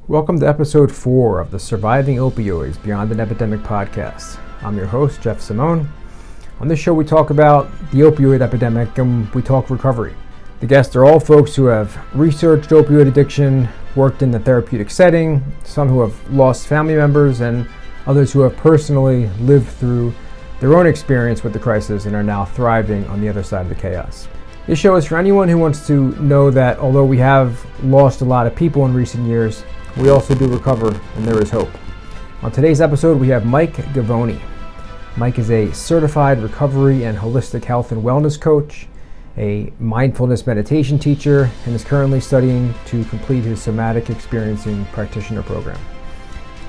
Welcome to episode 4 of the Surviving Opioids Beyond an Epidemic podcast. I'm your host, Jeff Simone. On this show, we talk about the opioid epidemic and we talk recovery. The guests are all folks who have researched opioid addiction, worked in the therapeutic setting, some who have lost family members, and others who have personally lived through their own experience with the crisis and are now thriving on the other side of the chaos. This show is for anyone who wants to know that although we have lost a lot of people in recent years, we also do recover, and there is hope. On today's episode, we have Mike Govoni. Mike is a certified recovery and holistic health and wellness coach, a mindfulness meditation teacher, and is currently studying to complete his somatic experiencing practitioner program.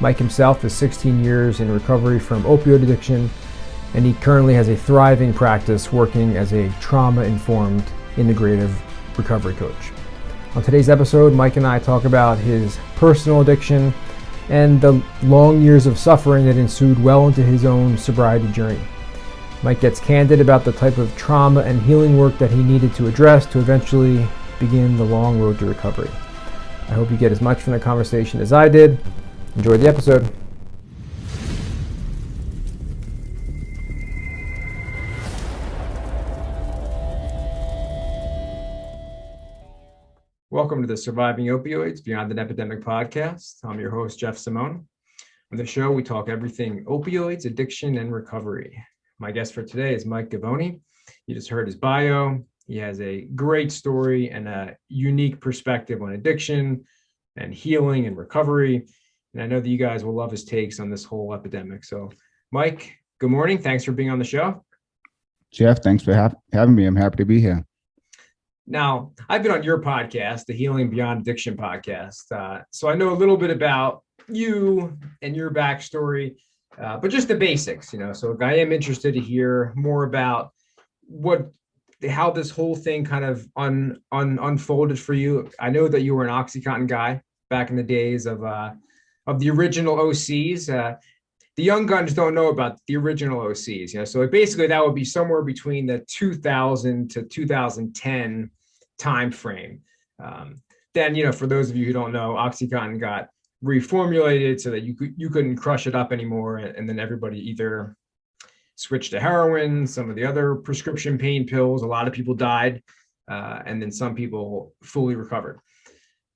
Mike himself is 16 years in recovery from opioid addiction, and he currently has a thriving practice working as a trauma-informed integrative recovery coach. On today's episode, Mike and I talk about his personal addiction and the long years of suffering that ensued well into his own sobriety journey. Mike gets candid about the type of trauma and healing work that he needed to address to eventually begin the long road to recovery. I hope you get as much from the conversation as I did. Enjoy the episode. Welcome to the Surviving Opioids Beyond an Epidemic podcast. I'm your host, Jeff Simone. On the show, we talk everything opioids, addiction, and recovery. My guest for today is Mike Govoni. You just heard his bio. He has a great story and a unique perspective on addiction and healing and recovery. And I know that you guys will love his takes on this whole epidemic. So, Mike, good morning. Thanks for being on the show. Jeff, thanks for having me. I'm happy to be here. Now, I've been on your podcast, the Healing Beyond Addiction podcast. So I know a little bit about you and your backstory, but just the basics, So I am interested to hear more about how this whole thing kind of unfolded for you. I know that you were an Oxycontin guy back in the days of the original OCs. The young guns don't know about the original OCs, So basically that would be somewhere between the 2000 to 2010 time frame. Then, for those of you who don't know, OxyContin got reformulated so that you couldn't crush it up anymore, and then everybody either switched to heroin, some of the other prescription pain pills. A lot of people died, and then some people fully recovered.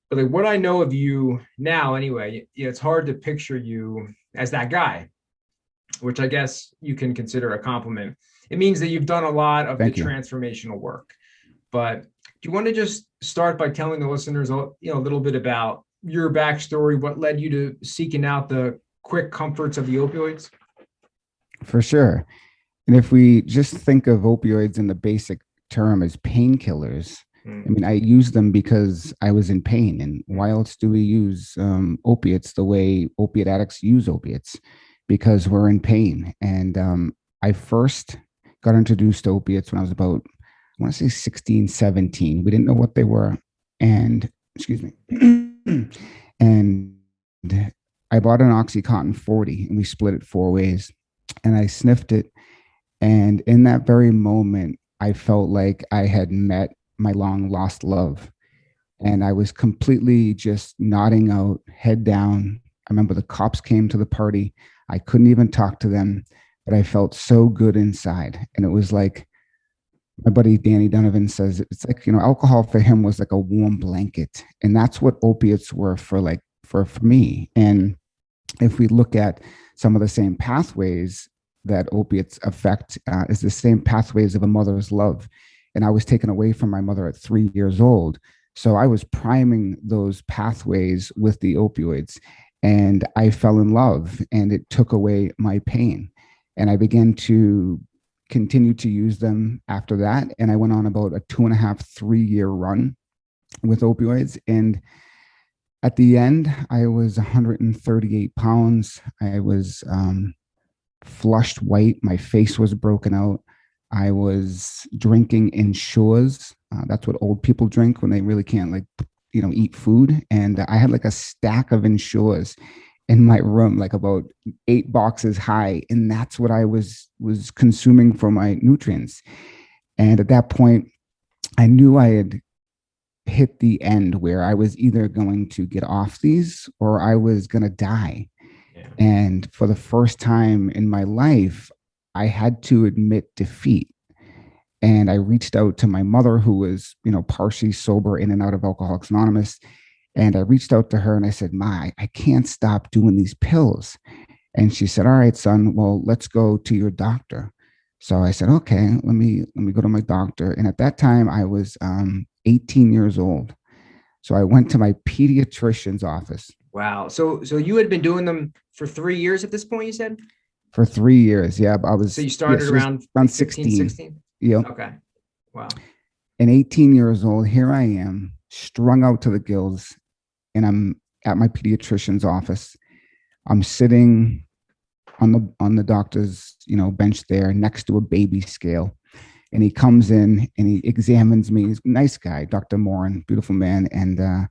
But what I know of you now, anyway, it's hard to picture you as that guy, which I guess you can consider a compliment. It means that you've done a lot of transformational work. But do you want to just start by telling the listeners, a little bit about your backstory, what led you to seeking out the quick comforts of the opioids? For sure. And if we just think of opioids in the basic term as painkillers, I use them because I was in pain. And why else do we use opiates the way opiate addicts use opiates? Because we're in pain. And I first got introduced to opiates when I was about, I want to say 16, 17. We didn't know what they were. And, and I bought an Oxycontin 40 and we split it 4 ways. And I sniffed it. And in that very moment, I felt like I had met my long lost love. And I was completely just nodding out, head down. I remember the cops came to the party. I couldn't even talk to them, but I felt so good inside. And it was like, my buddy Danny Donovan says, it's like, alcohol for him was like a warm blanket. And that's what opiates were for me. And if we look at some of the same pathways that opiates affect, is the same pathways of a mother's love. And I was taken away from my mother at 3 years old. So I was priming those pathways with the opioids. And I fell in love, and it took away my pain. And I began to continue to use them after that. And I went on about a 2.5, 3 year run with opioids. And at the end, I was 138 pounds. I was flushed white. My face was broken out. I was drinking Ensures. That's what old people drink when they really can't eat food. And I had like a stack of Ensures in my room, like about 8 boxes high. And that's what I was consuming for my nutrients. And at that point, I knew I had hit the end where I was either going to get off these or I was going to die. Yeah. And for the first time in my life, I had to admit defeat. And I reached out to my mother, who was, partially sober in and out of Alcoholics Anonymous. And I reached out to her and I said, Ma, I can't stop doing these pills. And she said, all right, son, well, let's go to your doctor. So I said, okay, let me go to my doctor. And at that time I was 18 years old. So I went to my pediatrician's office. Wow. So you had been doing them for 3 years at this point, you said? For 3 years. Yeah. So you started around 16. 16? Yeah. Okay. Wow. And 18 years old, here I am, strung out to the gills, and I'm at my pediatrician's office. I'm sitting on the doctor's, bench there next to a baby scale. And he comes in and he examines me. He's a nice guy, Dr. Morin, beautiful man. And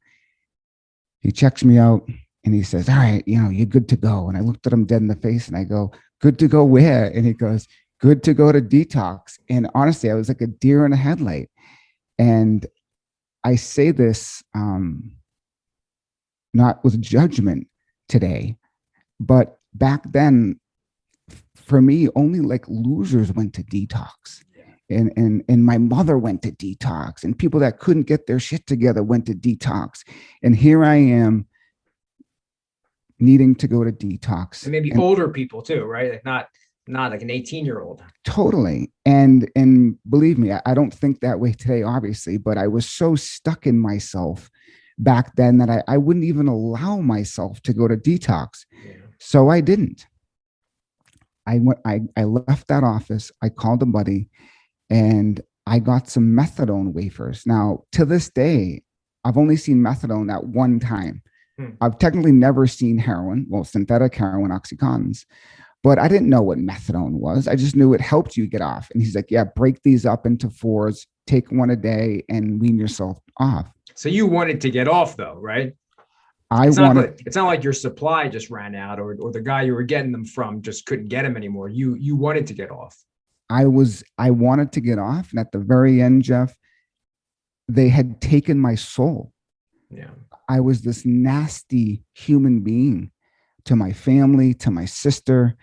he checks me out and he says, all right, you're good to go. And I looked at him dead in the face and I go, good to go where? And he goes, good to go to detox. And honestly, I was like a deer in a headlight. And I say this not with judgment today, but back then, for me, only like losers went to detox. And my mother went to detox, and people that couldn't get their shit together went to detox. And here I am needing to go to detox. And maybe older people too, right? Like not like an 18-year-old. Totally. And believe me, I don't think that way today, obviously, but I was so stuck in myself back then that I wouldn't even allow myself to go to detox. Yeah. So I didn't. I left that office. I called a buddy and I got some methadone wafers. Now, to this day, I've only seen methadone at one time. I've technically never seen heroin, well, synthetic heroin, Oxycontins, but I didn't know what methadone was. I just knew it helped you get off. And he's like, yeah, break these up into 4s, take one a day and wean yourself off. So you wanted to get off though, right? It's not like your supply just ran out or the guy you were getting them from just couldn't get them anymore. You wanted to get off. I wanted to get off. And at the very end, Jeff, they had taken my soul. Yeah. I was this nasty human being to my family, to my sister,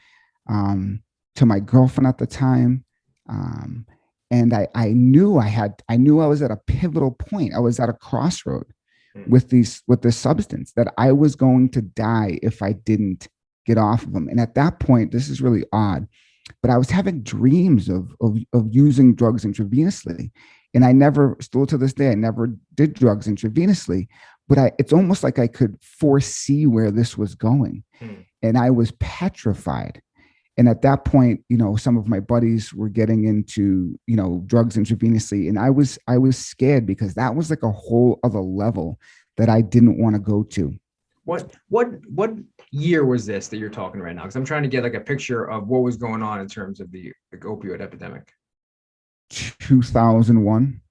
to my girlfriend at the time. And I knew I was at a pivotal point. I was at a crossroad with this substance that I was going to die if I didn't get off of them. And at that point, this is really odd, but I was having dreams of using drugs intravenously. And still to this day, I never did drugs intravenously, but it's almost like I could foresee where this was going. And I was petrified. And at that point, some of my buddies were getting into, drugs intravenously. And I was scared because that was like a whole other level that I didn't want to go to. What year was this that you're talking right now? Because I'm trying to get like a picture of what was going on in terms of the opioid epidemic. 2001.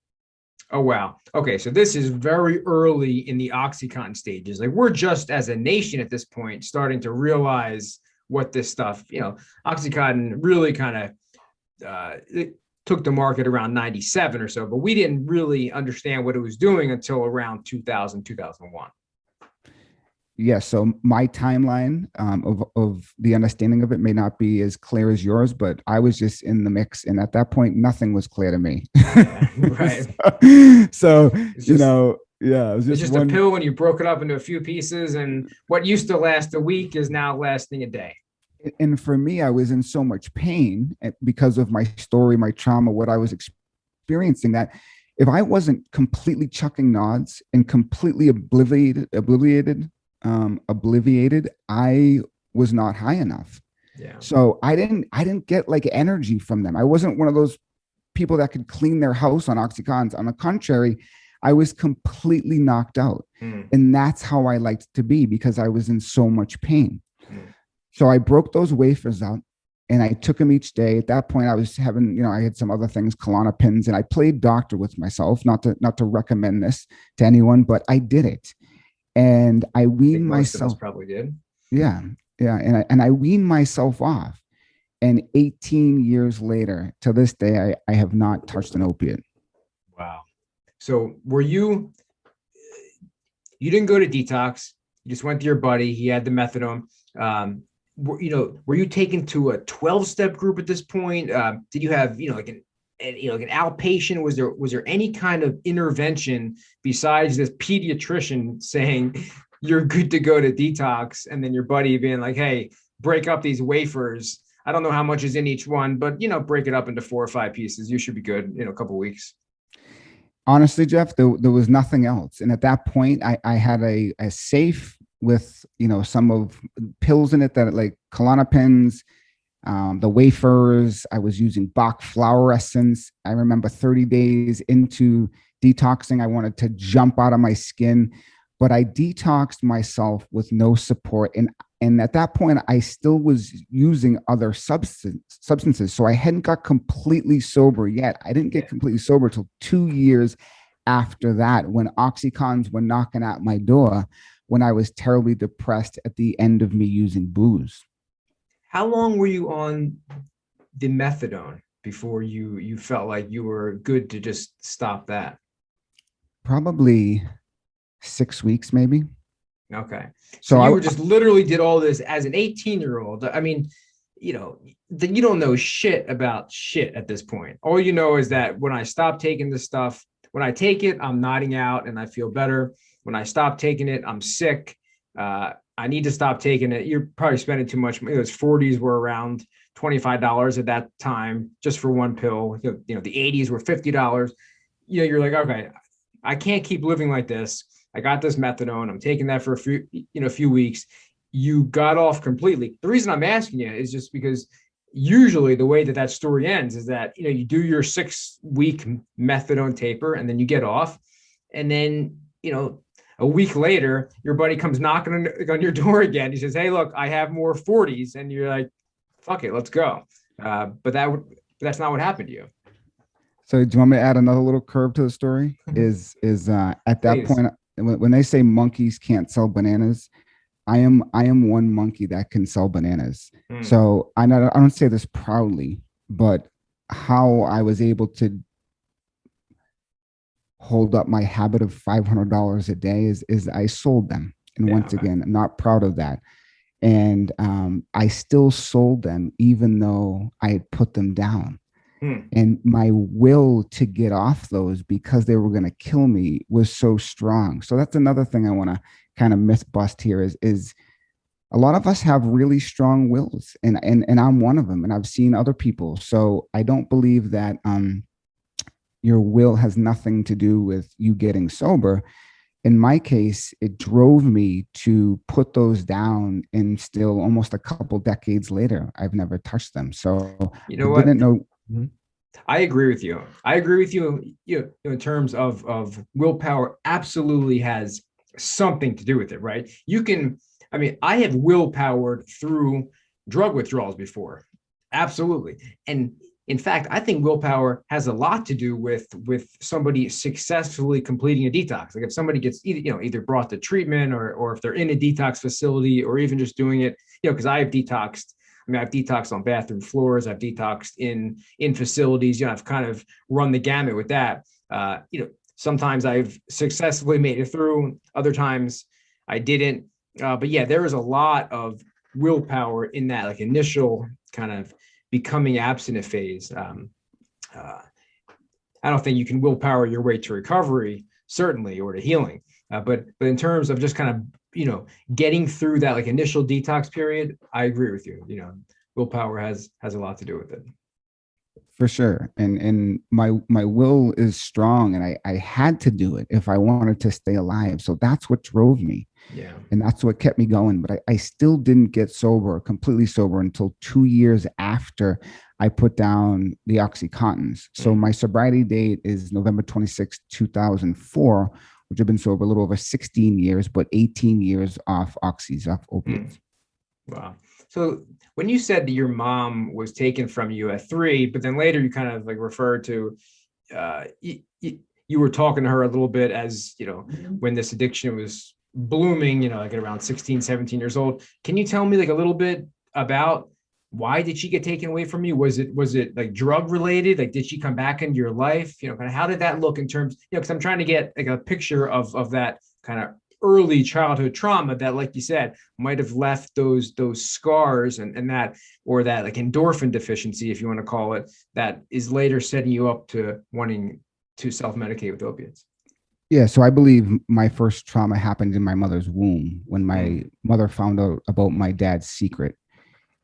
Oh, wow. Okay. So this is very early in the OxyContin stages. Like we're just as a nation at this point starting to realize what this stuff, OxyContin really kind of it took the market around 97 or so, but we didn't really understand what it was doing until around 2000, 2001. Yeah. So my timeline of the understanding of it may not be as clear as yours, but I was just in the mix. And at that point, nothing was clear to me. Right. So yeah, it was just a pill and you broke it up into a few pieces, and what used to last a week is now lasting a day. And for me, I was in so much pain because of my story, my trauma, what I was experiencing, that if I wasn't completely chucking nods and completely obliviated, I was not high enough. Yeah. So I didn't get like energy from them. I wasn't one of those people that could clean their house on Oxycontins. On the contrary, I was completely knocked out. And that's how I liked to be, because I was in so much pain. So I broke those wafers out and I took them each day. At that point, I was having, I had some other things, Klonopins, and I played doctor with myself, not to recommend this to anyone, but I did it. And I weaned myself. Most of us probably did. Yeah. Yeah. And I weaned myself off. And 18 years later, to this day, I have not touched an opiate. Wow. So were you you didn't go to detox. You just went to your buddy. He had the methadone. Were you taken to a 12-step group at this point? Did you have, like an outpatient? Was there any kind of intervention besides this pediatrician saying you're good to go to detox, and then your buddy being like, hey, break up these wafers. I don't know how much is in each one, but break it up into 4 or 5 pieces. You should be good in a couple of weeks. Honestly, Jeff, there was nothing else. And at that point, I had a safe with, some of pills in it that like Klonopins, the wafers. I was using Bach flower essence. I remember 30 days into detoxing, I wanted to jump out of my skin, but I detoxed myself with no support. And at that point, I still was using other substances. So I hadn't got completely sober yet. I didn't get completely sober till 2 years after that, when Oxycontins were knocking at my door, when I was terribly depressed at the end of me using booze. How long were you on the methadone before you felt like you were good to just stop that? Probably 6 weeks, maybe. Okay. So you just literally did all this as an 18-year-old. I mean, you don't know shit about shit at this point. All you know is that when I stop taking this stuff, when I take it, I'm nodding out and I feel better. When I stop taking it, I'm sick. I need to stop taking it. You're probably spending too much. Those 40s were around $25 at that time just for one pill. The 80s were $50. You're like, okay, I can't keep living like this. I got this methadone. I'm taking that for a few weeks. You got off completely. The reason I'm asking you is just because usually the way that story ends is that, you do your 6-week methadone taper and then you get off. And then, a week later, your buddy comes knocking on your door again. He says, hey, look, I have more 40s. And you're like, fuck it, let's go. But that's not what happened to you. So do you want me to add another little curve to the story? Is at that Please. Point, when they say monkeys can't sell bananas, I am one monkey that can sell bananas. So I don't say this proudly, but how I was able to hold up my habit of $500 a day is I sold them. And once again, I'm not proud of that. And I still sold them even though I had put them down. And my will to get off those because they were going to kill me was so strong. So that's another thing I want to kind of myth bust here is a lot of us have really strong wills, and I'm one of them, and I've seen other people. So I don't believe that your will has nothing to do with you getting sober. In my case, it drove me to put those down, and still almost a couple decades later, I've never touched them. So what? Didn't know. I agree with you. In terms of willpower absolutely has something to do with it, right? I have willpowered through drug withdrawals before. Absolutely. And in fact, I think willpower has a lot to do with somebody successfully completing a detox. Like if somebody gets either brought to treatment or if they're in a detox facility or even just doing it, because I have detoxed. I've detoxed on bathroom floors. I've detoxed in facilities. I've kind of run the gamut with that. Sometimes I've successfully made it through. Other times I didn't. But yeah, there is a lot of willpower in that like initial kind of becoming abstinent phase. I don't think you can willpower your way to recovery, certainly, or to healing. But in terms of just kind of getting through that like initial detox period, I agree with you. Willpower has a lot to do with it. For sure. And my will is strong, and I had to do it if I wanted to stay alive. So that's what drove me. Yeah. And that's what kept me going. But I still didn't get completely sober until 2 years after I put down the Oxycontins. So my sobriety date is November 26, 2004, which I've been sober a little over 16 years, but 18 years off opiates. Wow. So when you said that your mom was taken from you at 3, but then later you kind of like referred to, you were talking to her a little bit as, when this addiction was blooming, like at around 16, 17 years old. Can you tell me like a little bit about why did she get taken away from you? Was it like drug related? Like, did she come back into your life? Kind of how did that look in terms, because I'm trying to get like a picture of that kind of early childhood trauma that, like you said, might have left those scars and that, or that like endorphin deficiency, if you want to call it, that is later setting you up to wanting to self-medicate with opiates. Yeah, so I believe my first trauma happened in my mother's womb when my mother found out about my dad's secret.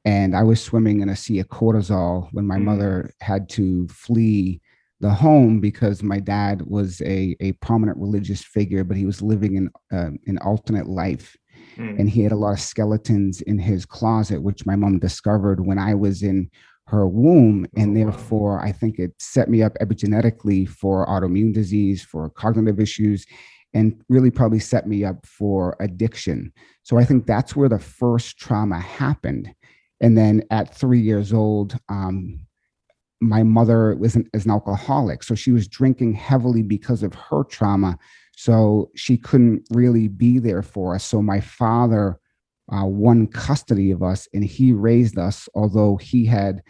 And I was swimming in a sea of cortisol when my mother had to flee the home because my dad was a prominent religious figure, but he was living in an alternate life. And he had a lot of skeletons in his closet, which my mom discovered when I was in her womb. And therefore, I think it set me up epigenetically for autoimmune disease, for cognitive issues, and really probably set me up for addiction. So I think that's where the first trauma happened. And then at 3 years old, my mother is an alcoholic. So she was drinking heavily because of her trauma. So she couldn't really be there for us. So my father won custody of us and he raised us, although he had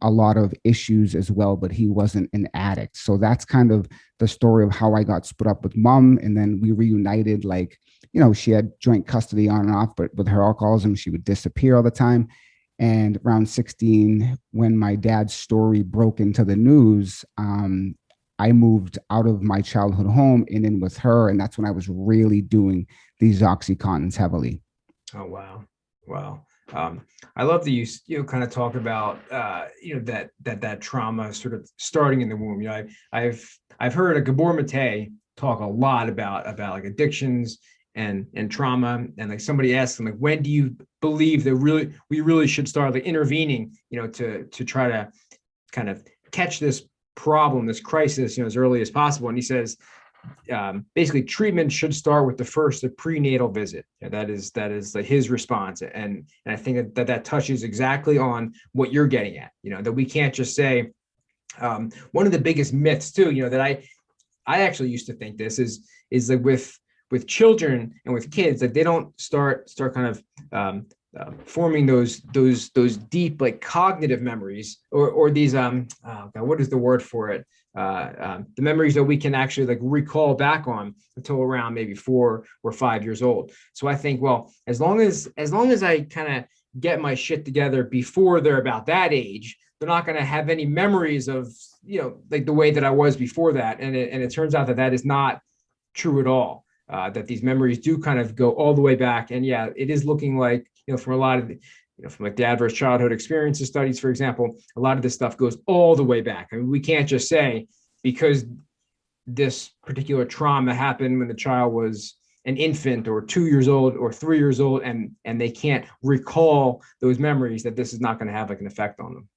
a lot of issues as well, but he wasn't an addict. So that's kind of the story of how I got split up with mom. And then we reunited, like, she had joint custody on and off, but with her alcoholism, she would disappear all the time. And around 16, when my dad's story broke into the news, I moved out of my childhood home and in with her. And that's when I was really doing these Oxycontins heavily. Oh, wow. Wow. I love that you kind of talk about, that trauma sort of starting in the womb. I've heard a Gabor Mate talk a lot about like addictions and trauma. And like somebody asked him, like, when do you believe that we really should start like intervening, to try to kind of catch this problem, this crisis, as early as possible. And he says, basically treatment should start with the prenatal visit. That is like his response. And I think that touches exactly on what you're getting at, that we can't just say, one of the biggest myths too, that I actually used to think this is like with children and with kids, like they don't start kind of forming those deep like cognitive memories or these what is the word for it, the memories that we can actually like recall back on until around maybe 4 or 5 years old. So I think, well, as long as I kind of get my shit together before they're about that age, they're not going to have any memories of like the way that I was before that. And it turns out that is not true at all. That these memories do kind of go all the way back. And yeah, it is looking like, from a lot of from like the adverse childhood experiences studies, for example, a lot of this stuff goes all the way back. I mean, we can't just say because this particular trauma happened when the child was an infant or 2 years old or 3 years old, and they can't recall those memories, that this is not going to have like an effect on them.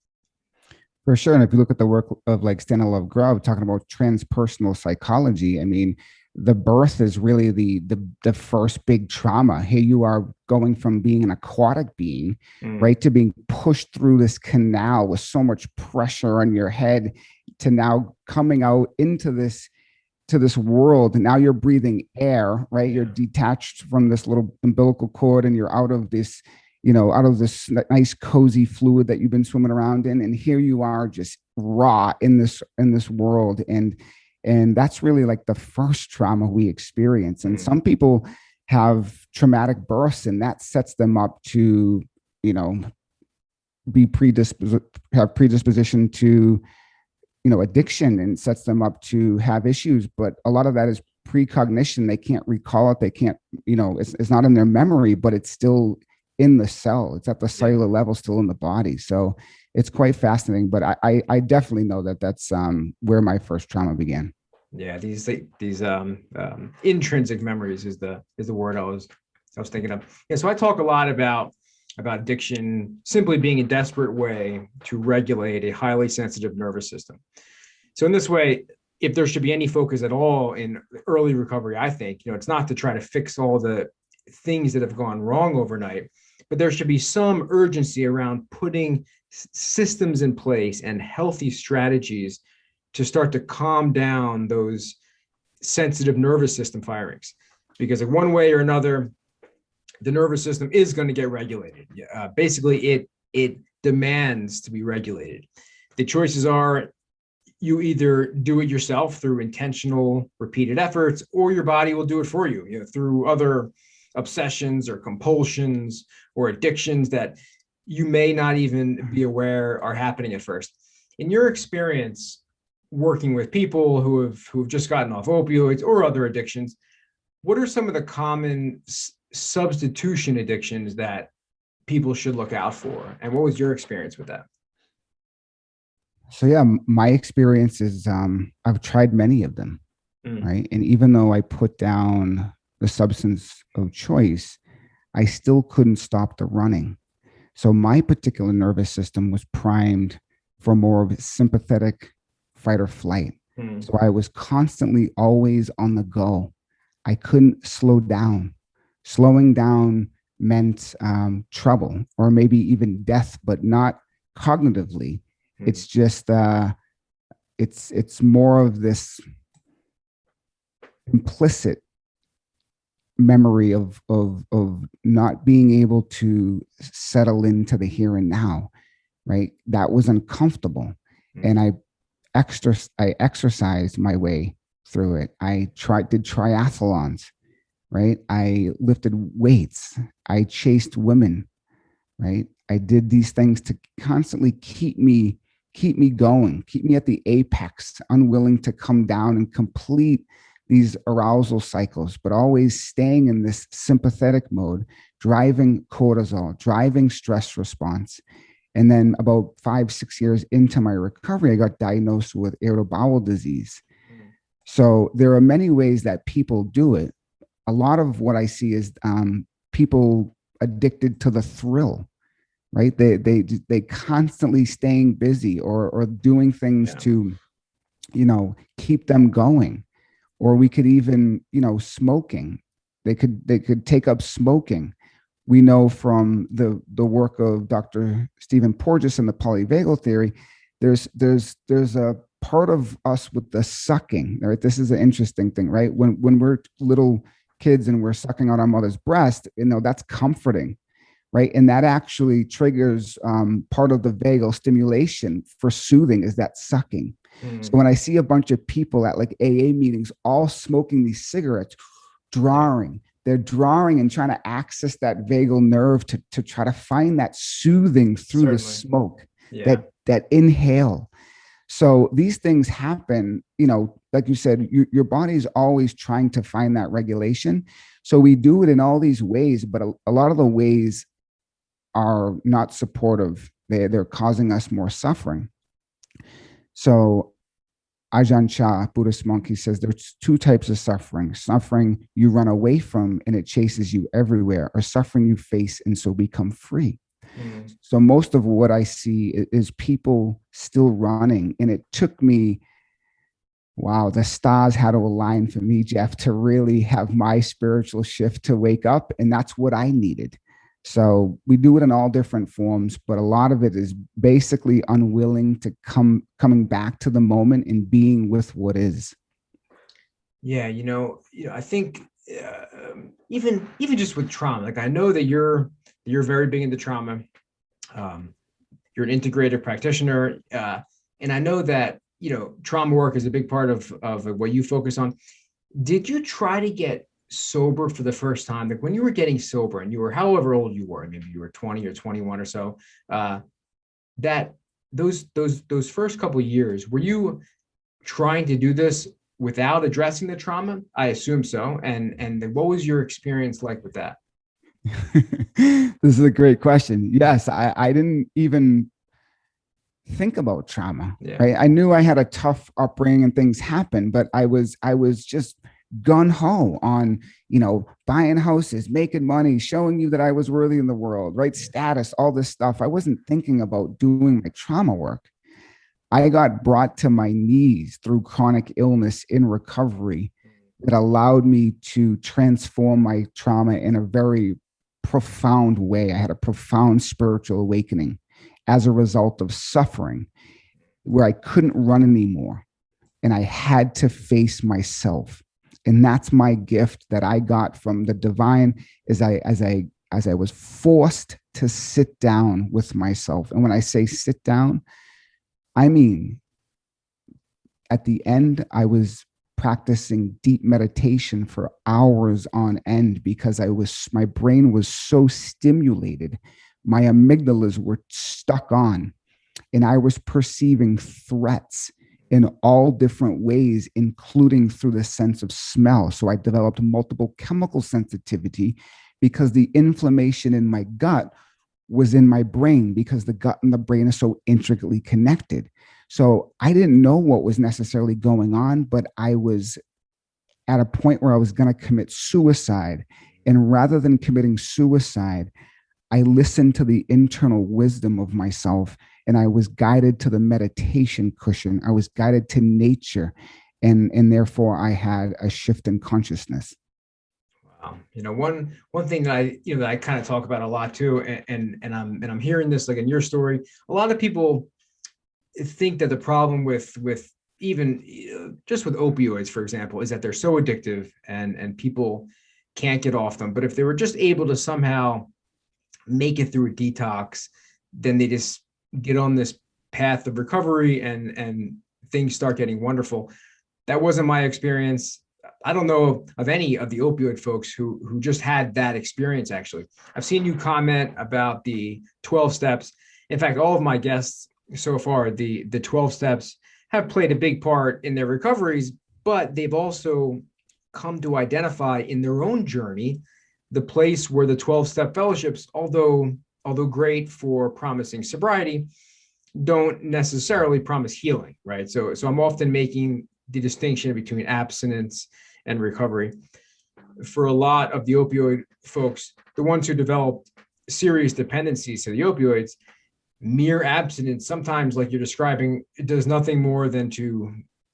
For sure. And if you look at the work of like Stanislav Grof talking about transpersonal psychology, I mean, the birth is really the first big trauma. Here you are going from being an aquatic being, right, to being pushed through this canal with so much pressure on your head, to now coming out into this world. And now you're breathing air, right? You're detached from this little umbilical cord and you're out of this, out of this nice cozy fluid that you've been swimming around in. And here you are just raw in this world. And that's really like the first trauma we experience. And some people have traumatic births, and that sets them up to, be predisposition to, addiction, and sets them up to have issues. But a lot of that is precognition. They can't recall it. They can't, it's not in their memory, but it's still in the cell. It's at the cellular level, still in the body. So it's quite fascinating, but I definitely know that's where my first trauma began. Yeah, these intrinsic memories is the word I was thinking of. Yeah, so I talk a lot about addiction simply being a desperate way to regulate a highly sensitive nervous system. So in this way, if there should be any focus at all in early recovery, I think, it's not to try to fix all the things that have gone wrong overnight, but there should be some urgency around putting systems in place and healthy strategies to start to calm down those sensitive nervous system firings. Because in one way or another, the nervous system is going to get regulated. Basically, it demands to be regulated. The choices are, you either do it yourself through intentional repeated efforts, or your body will do it for you, through other obsessions or compulsions or addictions that you may not even be aware are happening at first. In your experience working with people who've just gotten off opioids or other addictions, what are some of the common substitution addictions that people should look out for? And what was your experience with that? So yeah, my experience is I've tried many of them, right? And even though I put down the substance of choice, I still couldn't stop the running. So my particular nervous system was primed for more of a sympathetic fight or flight. So I was constantly always on the go. I couldn't slow down. Slowing down meant trouble or maybe even death, but not cognitively. It's just it's more of this implicit memory of not being able to settle into the here and now, right? That was uncomfortable. And I exercised my way through it. I did triathlons, right? I lifted weights. I chased women, right? I did these things to constantly keep me going, keep me at the apex, unwilling to come down and complete these arousal cycles, but always staying in this sympathetic mode, driving cortisol, driving stress response. And then about 5-6 years into my recovery, I got diagnosed with irritable bowel disease. So there are many ways that people do it. A lot of what I see is people addicted to the thrill, right? They constantly staying busy or doing things to, keep them going. Or we could even, smoking. They could take up smoking. We know from the work of Dr. Stephen Porges and the polyvagal theory, there's a part of us with the sucking, right? This is an interesting thing, right? When we're little kids and we're sucking on our mother's breast, that's comforting, right? And that actually triggers part of the vagal stimulation for soothing is that sucking. So when I see a bunch of people at like AA meetings, all smoking these cigarettes, they're drawing and trying to access that vagal nerve to try to find that soothing through the smoke, that inhale. So these things happen, like you said, your body is always trying to find that regulation. So we do it in all these ways, but a lot of the ways are not supportive. They're causing us more suffering. So Ajahn Chah, Buddhist monk, he says there's two types of suffering. Suffering you run away from and it chases you everywhere, or suffering you face and so become free. So most of what I see is people still running. And it took me, the stars had to align for me, Jeff, to really have my spiritual shift to wake up. And that's what I needed. So we do it in all different forms, but a lot of it is basically unwilling to coming back to the moment and being with what is. Yeah, I think even just with trauma, like I know that you're very big into trauma. You're an integrative practitioner, and I know that trauma work is a big part of what you focus on. Did you try to get sober for the first time? Like when you were getting sober and you were however old you were, maybe you were 20 or 21 or so, that those first couple of years, were you trying to do this without addressing the trauma? I assume so. And what was your experience like with that? This is a great question. Yes, I didn't even think about trauma. Right? I knew I had a tough upbringing and things happened, but I was just gun-ho on, buying houses, making money, showing you that I was worthy in the world, right? Status, all this stuff. I wasn't thinking about doing my trauma work. I got brought to my knees through chronic illness in recovery that allowed me to transform my trauma in a very profound way. I had a profound spiritual awakening as a result of suffering where I couldn't run anymore. And I had to face myself. And that's my gift that I got from the divine as I was forced to sit down with myself. And when I say sit down, I mean at the end, I was practicing deep meditation for hours on end because my brain was so stimulated. My amygdalas were stuck on, and I was perceiving threats in all different ways, including through the sense of smell. So I developed multiple chemical sensitivity because the inflammation in my gut was in my brain, because the gut and the brain are so intricately connected. So I didn't know what was necessarily going on, but I was at a point where I was going to commit suicide. And rather than committing suicide, I listened to the internal wisdom of myself, and I was guided to the meditation cushion. I was guided to nature, and therefore I had a shift in consciousness. Wow. One thing that I kind of talk about a lot too, and I'm hearing this like in your story. A lot of people think that the problem with even just with opioids, for example, is that they're so addictive and people can't get off them. But if they were just able to somehow make it through a detox, then they just get on this path of recovery and things start getting wonderful. That wasn't my experience. I don't know of any of the opioid folks who just had that experience. Actually, I've seen you comment about the 12 steps. In fact, all of my guests so far, the 12 steps have played a big part in their recoveries, but they've also come to identify in their own journey the place where the 12-step fellowships, although great for promising sobriety, don't necessarily promise healing, right? So I'm often making the distinction between abstinence and recovery. For a lot of the opioid folks, the ones who developed serious dependencies to the opioids, mere abstinence, sometimes like you're describing, it does nothing more than to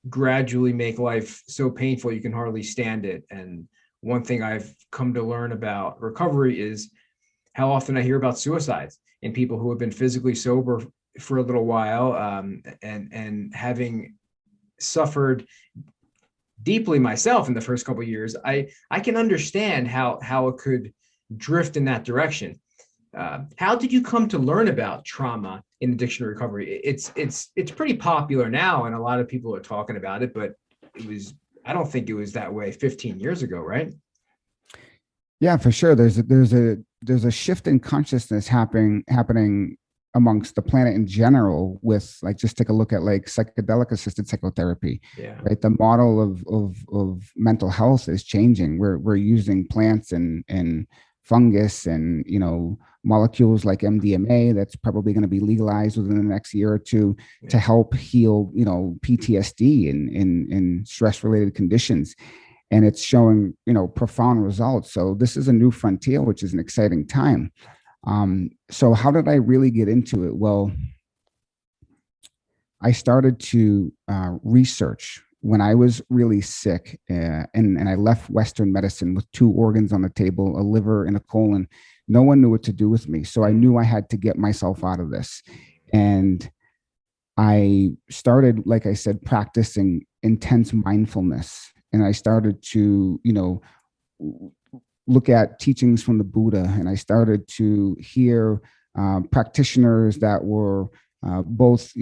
gradually make life so painful you can hardly stand it. And one thing I've come to learn about recovery is how often I hear about suicides in people who have been physically sober for a little while, and having suffered deeply myself in the first couple of years, I can understand how it could drift in that direction. How did you come to learn about trauma in addiction recovery? It's pretty popular now, and a lot of people are talking about it, but I don't think it was that way 15 years ago, right? Yeah, for sure. There's a shift in consciousness happening amongst the planet in general, with, like, just take a look at like psychedelic assisted psychotherapy. Yeah. Right. The model of mental health is changing. We're using plants and fungus and molecules like MDMA that's probably going to be legalized within the next year or two to help heal PTSD and stress related conditions. And it's showing profound results. So this is a new frontier, which is an exciting time. So how did I really get into it? Well, I started to research when I was really sick, and I left Western medicine with 2 organs on the table, a liver and a colon. No one knew what to do with me. So I knew I had to get myself out of this. And I started, like I said, practicing intense mindfulness. And I started to, look at teachings from the Buddha. And I started to hear practitioners that were both,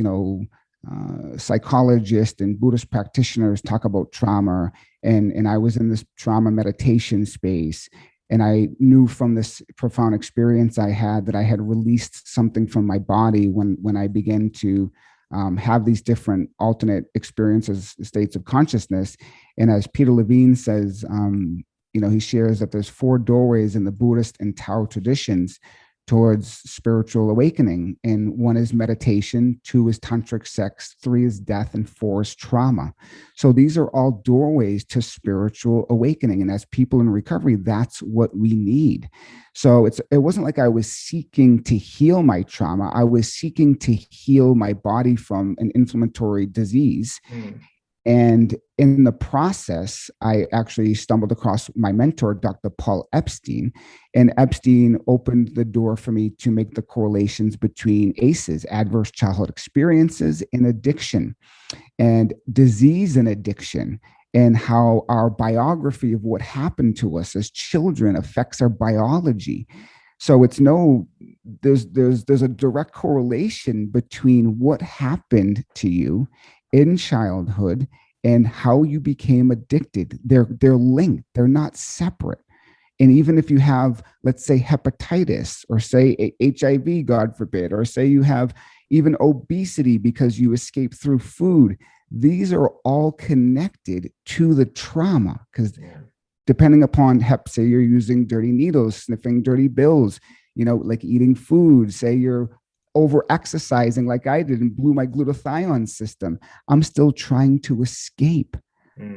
psychologists and Buddhist practitioners talk about trauma. And I was in this trauma meditation space. And I knew from this profound experience I had that I had released something from my body when I began to have these different alternate experiences, states of consciousness. And as Peter Levine says, he shares that there's 4 doorways in the Buddhist and Tao traditions towards spiritual awakening. And 1 is meditation, 2 is tantric sex, 3 is death, and 4 is trauma. So these are all doorways to spiritual awakening. And as people in recovery, that's what we need. So it wasn't like I was seeking to heal my trauma. I was seeking to heal my body from an inflammatory disease. And in the process, I actually stumbled across my mentor, Dr. Paul Epstein. And Epstein opened the door for me to make the correlations between ACEs, adverse childhood experiences, and addiction, and disease and addiction, and how our biography of what happened to us as children affects our biology. So there's a direct correlation between what happened to you in childhood and how you became addicted. They're linked. They're not separate. And even if you have, let's say, hepatitis, or say HIV, God forbid, or say you have even obesity because you escape through food, these are all connected to the trauma. Because depending upon say you're using dirty needles, sniffing dirty bills, like eating food, say you're over exercising like I did and blew my glutathione system, I'm still trying to escape.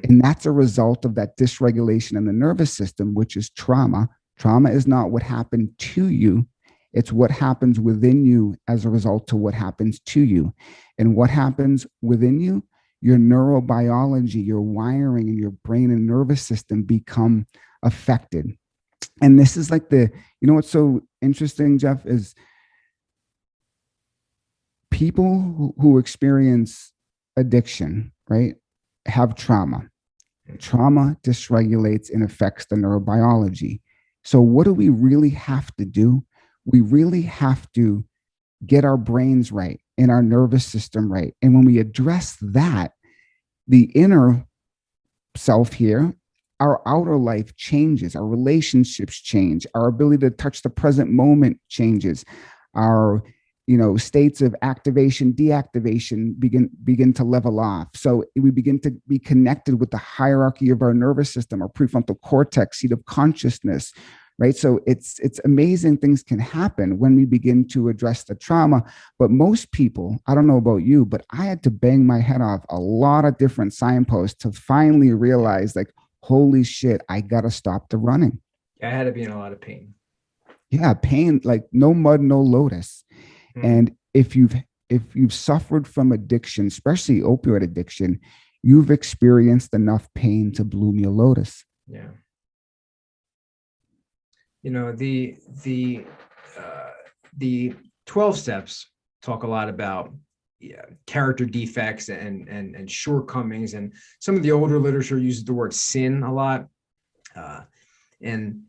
And that's a result of that dysregulation in the nervous system, which is trauma. Trauma is not what happened to you. It's what happens within you as a result to what happens to you. And what happens within you, your neurobiology, your wiring in your brain and nervous system become affected. And this is like what's so interesting, Jeff, is people who experience addiction, right, have trauma. Trauma dysregulates and affects the neurobiology. So what do we really have to do? We really have to get our brains right and our nervous system right. And when we address that, the inner self here, our outer life changes, our relationships change, our ability to touch the present moment changes, our states of activation, deactivation begin to level off. So we begin to be connected with the hierarchy of our nervous system, our prefrontal cortex, seat of consciousness, right? So it's amazing things can happen when we begin to address the trauma. But most people, I don't know about you, but I had to bang my head off a lot of different signposts to finally realize, like, holy shit, I got to stop the running. I had to be in a lot of pain. Yeah, pain, like no mud, no lotus. And if you've suffered from addiction, especially opioid addiction, you've experienced enough pain to bloom your lotus. Yeah. The 12 steps talk a lot about character defects and shortcomings, and some of the older literature uses the word sin a lot. And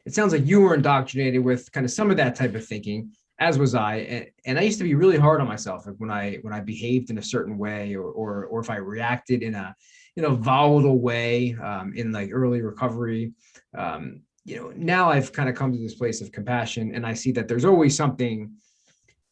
it sounds like you were indoctrinated with kind of some of that type of thinking, as was I. And I used to be really hard on myself, like when I behaved in a certain way, or if I reacted in a volatile way in like early recovery. Now I've kind of come to this place of compassion, and I see that there's always something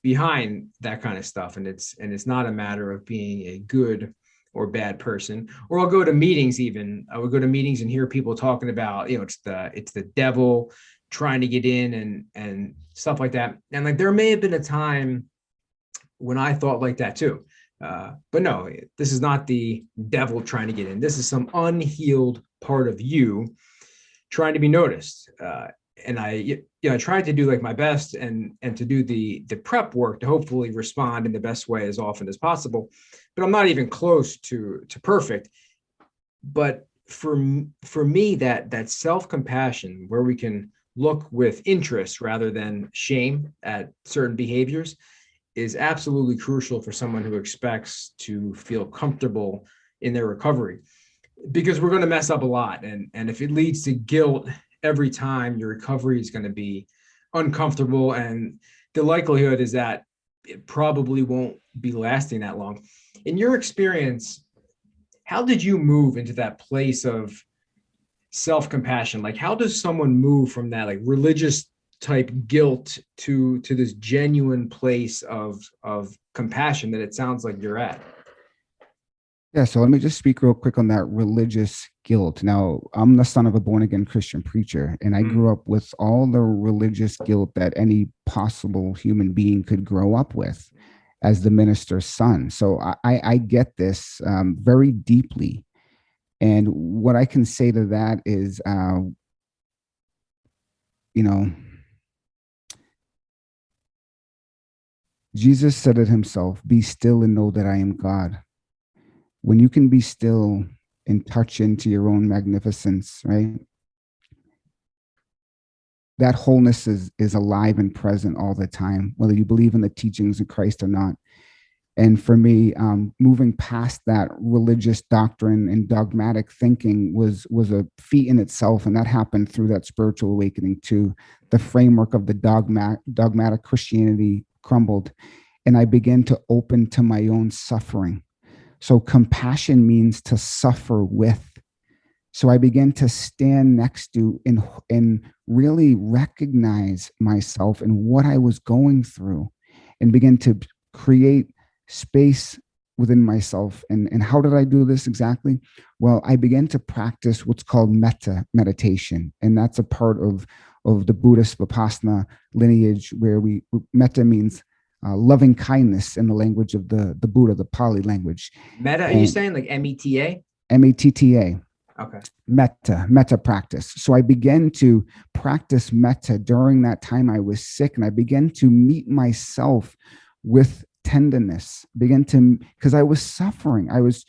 behind that kind of stuff, and it's not a matter of being a good or bad person. Or I'll go to meetings. Even I would go to meetings and hear people talking about it's the devil trying to get in and stuff like that. And like there may have been a time when I thought like that too. But no, this is not the devil trying to get in. This is some unhealed part of you trying to be noticed. And I tried to do like my best and to do the prep work to hopefully respond in the best way as often as possible. But I'm not even close to perfect. But for me, that self-compassion, where we can look with interest rather than shame at certain behaviors, is absolutely crucial for someone who expects to feel comfortable in their recovery, because we're going to mess up a lot. And if it leads to guilt every time, your recovery is going to be uncomfortable. And the likelihood is that it probably won't be lasting that long. In your experience, how did you move into that place of self-compassion? Like, how does someone move from that like religious type guilt to this genuine place of compassion that it sounds like you're at? Yeah, so let me just speak real quick on that religious guilt. Now, I'm the son of a born-again Christian preacher, and I grew up with all the religious guilt that any possible human being could grow up with as the minister's son. So I get this very deeply. And what I can say to that is, Jesus said it himself, "Be still and know that I am God." When you can be still and touch into your own magnificence, right? That wholeness is alive and present all the time, whether you believe in the teachings of Christ or not. And for me, moving past that religious doctrine and dogmatic thinking was a feat in itself. And that happened through that spiritual awakening too. The framework of the dogmatic Christianity crumbled, and I began to open to my own suffering. So compassion means to suffer with. So I began to stand next to and really recognize myself and what I was going through, and begin to create space within myself. And how did I do this exactly? Well, I began to practice what's called metta meditation. And that's a part of the Buddhist Vipassana lineage, where metta means loving kindness in the language of the Buddha, the Pali language. Metta, are you saying like META? METTA. Okay. Metta practice. So I began to practice metta during that time I was sick, and I began to meet myself with tenderness, because I was suffering. I was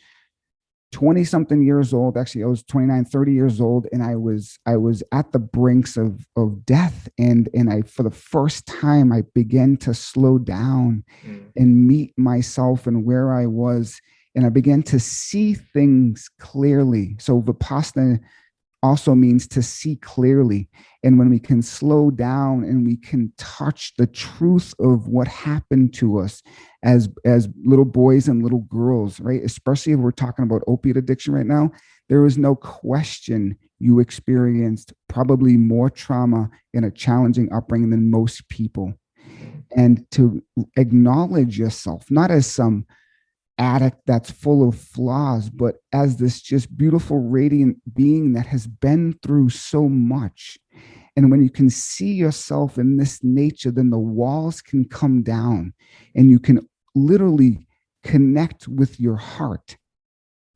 20 something years old. Actually, I was 29, 30 years old. And I was at the brinks of death. And I, for the first time, I began to slow down and meet myself and where I was. And I began to see things clearly. So Vipassana also means to see clearly. And when we can slow down and we can touch the truth of what happened to us as little boys and little girls, right? Especially if we're talking about opiate addiction right now, there is no question you experienced probably more trauma in a challenging upbringing than most people. And to acknowledge yourself, not as some addict that's full of flaws, but as this just beautiful, radiant being that has been through so much. And when you can see yourself in this nature, then the walls can come down and you can literally connect with your heart,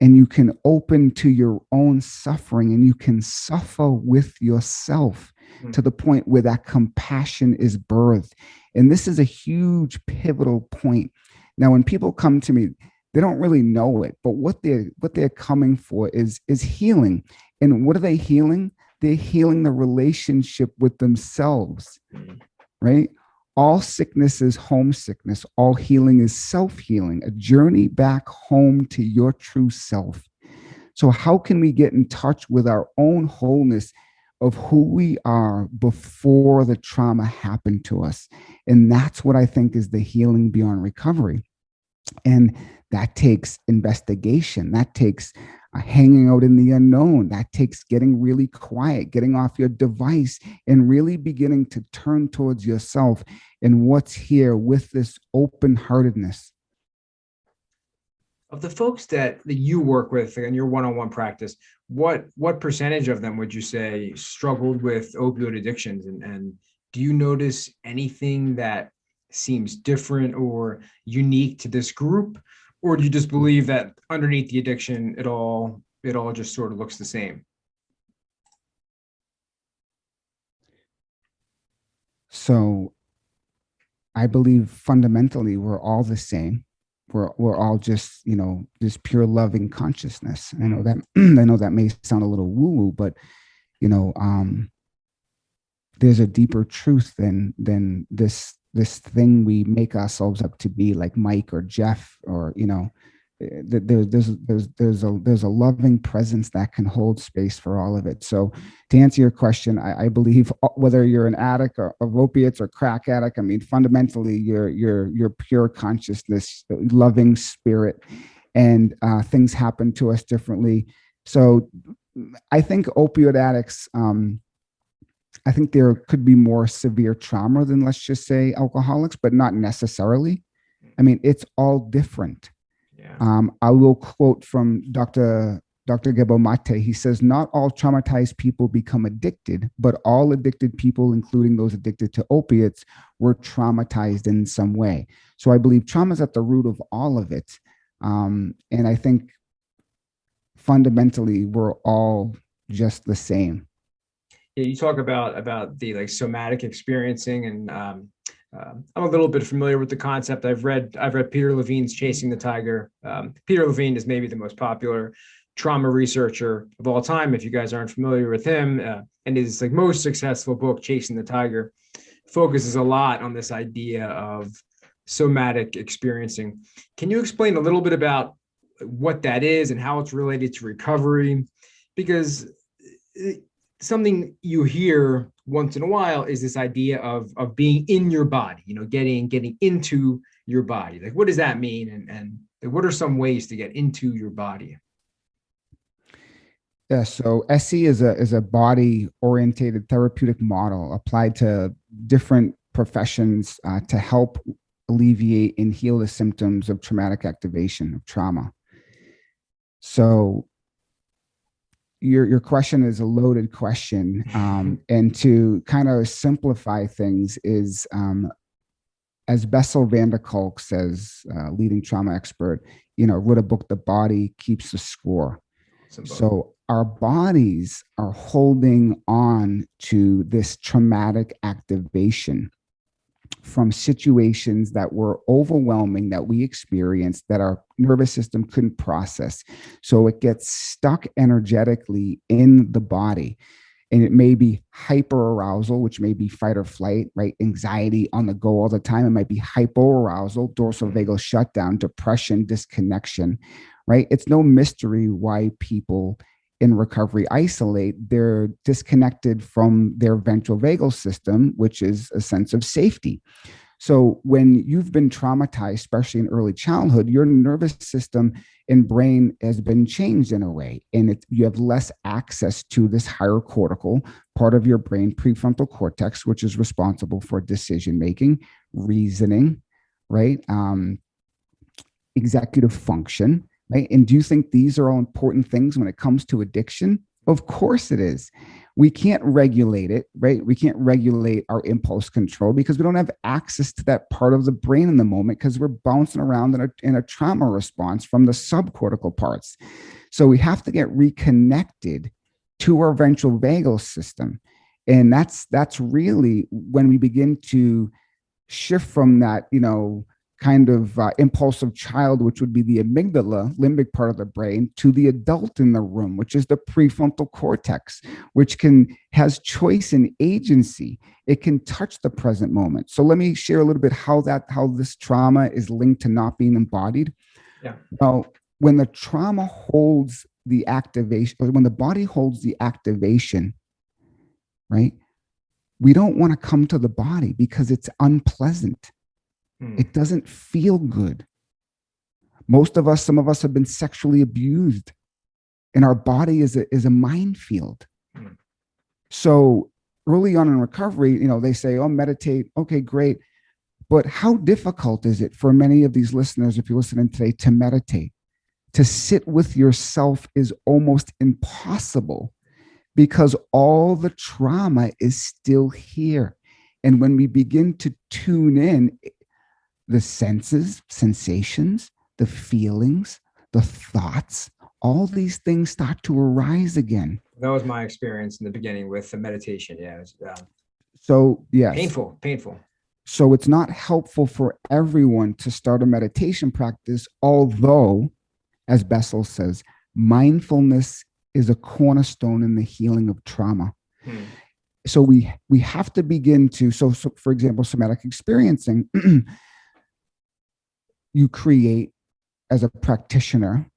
and you can open to your own suffering, and you can suffer with yourself to the point where that compassion is birthed. And this is a huge pivotal point. Now, when people come to me, they don't really know it, but what they're coming for is healing. And what are they healing? They're healing the relationship with themselves, right? All sickness is homesickness. All healing is self-healing, a journey back home to your true self. So how can we get in touch with our own wholeness of who we are before the trauma happened to us? And that's what I think is the healing beyond recovery. And that takes investigation. That takes hanging out in the unknown. That takes getting really quiet, getting off your device, and really beginning to turn towards yourself and what's here with this open-heartedness. Of the folks that you work with in your one-on-one practice, what percentage of them would you say struggled with opioid addictions? And do you notice anything that seems different or unique to this group? Or do you just believe that underneath the addiction, it all just sort of looks the same? So I believe fundamentally we're all the same. We're all just, this pure loving consciousness. I know that may sound a little woo-woo, but there's a deeper truth than this thing we make ourselves up to be, like Mike or Jeff, or there's a loving presence that can hold space for all of it. So to answer your question, I believe whether you're an addict of opiates or crack addict, I mean, fundamentally you're pure consciousness, loving spirit, and things happen to us differently. So I think opioid addicts, I think there could be more severe trauma than, let's just say, alcoholics, but not necessarily. I mean, it's all different. Yeah. I will quote from Dr. Govoni. He says, not all traumatized people become addicted, but all addicted people, including those addicted to opiates, were traumatized in some way. So I believe trauma is at the root of all of it. And I think fundamentally, we're all just the same. Yeah, you talk about the somatic experiencing, and I'm a little bit familiar with the concept. I've read Peter Levine's Chasing the Tiger. Peter Levine is maybe the most popular trauma researcher of all time, if you guys aren't familiar with him. And his most successful book, Chasing the Tiger, focuses a lot on this idea of somatic experiencing. Can you explain a little bit about what that is and how it's related to recovery? Because something you hear once in a while is this idea of being in your body, getting into your body. What does that mean? And What are some ways to get into your body? Yeah, so SE is a body orientated therapeutic model applied to different professions to help alleviate and heal the symptoms of traumatic activation of trauma. So your question is a loaded question, and to kind of simplify things is, as Bessel van der Kolk says, leading trauma expert, wrote a book, The Body Keeps the Score. So our bodies are holding on to this traumatic activation from situations that were overwhelming, that we experienced, that our nervous system couldn't process. So it gets stuck energetically in the body. And it may be hyperarousal, which may be fight or flight, right? Anxiety on the go all the time. It might be hypoarousal, dorsal vagal shutdown, depression, disconnection, right? It's no mystery why people in recovery isolate. They're disconnected from their ventral vagal system, which is a sense of safety. So when you've been traumatized, especially in early childhood, your nervous system and brain has been changed in a way, and you have less access to this higher cortical part of your brain, prefrontal cortex, which is responsible for decision-making, reasoning, right? Executive function, right? And do you think these are all important things when it comes to addiction? Of course it is. We can't regulate it, right? We can't regulate our impulse control because we don't have access to that part of the brain in the moment because we're bouncing around in a trauma response from the subcortical parts. So we have to get reconnected to our ventral vagal system. And that's really when we begin to shift from that, kind of impulsive child, which would be the amygdala, limbic part of the brain, to the adult in the room, which is the prefrontal cortex, which has choice and agency. It can touch the present moment. So let me share a little bit how this trauma is linked to not being embodied. Yeah. Now, when the trauma holds the activation, or when the body holds the activation, right? We don't want to come to the body because it's unpleasant. It doesn't feel good. Some of us have been sexually abused, and our body is a minefield. So early on in recovery, they say, oh, meditate. Okay, great. But how difficult is it for many of these listeners, if you're listening today, to meditate? To sit with yourself is almost impossible because all the trauma is still here. And when we begin to tune in, the senses, sensations, the feelings, the thoughts, all these things start to arise again. That was my experience in the beginning with the meditation. Yeah. It was, so yes. Painful. So it's not helpful for everyone to start a meditation practice, although, as Bessel says, mindfulness is a cornerstone in the healing of trauma. So we have to begin to, so for example, somatic experiencing, you create, as a practitioner,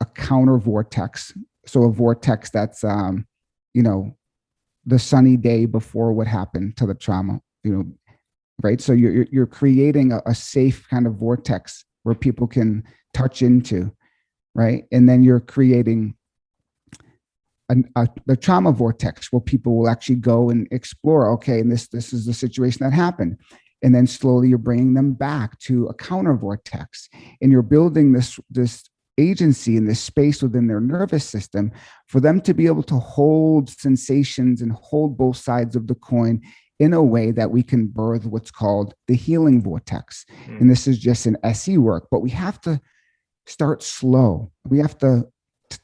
a counter vortex. So a vortex that's, the sunny day before what happened to the trauma, right? So you're creating a safe kind of vortex where people can touch into, right? And then you're creating the trauma vortex where people will actually go and explore, okay, and this is the situation that happened. And then slowly you're bringing them back to a counter vortex, and you're building this agency in this space within their nervous system for them to be able to hold sensations and hold both sides of the coin in a way that we can birth what's called the healing vortex. And this is just an SE work, but we have to start slow. We have to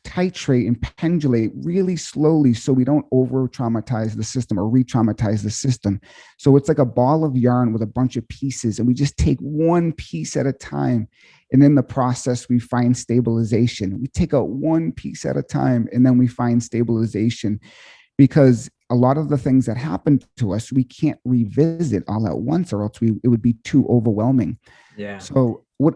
titrate and pendulate really slowly so we don't over traumatize the system or re-traumatize the system. So it's like a ball of yarn with a bunch of pieces, and we just take one piece at a time. And in the process, we find stabilization. We take out one piece at a time, and then we find stabilization, because a lot of the things that happen to us, we can't revisit all at once, or else it would be too overwhelming. Yeah. So what?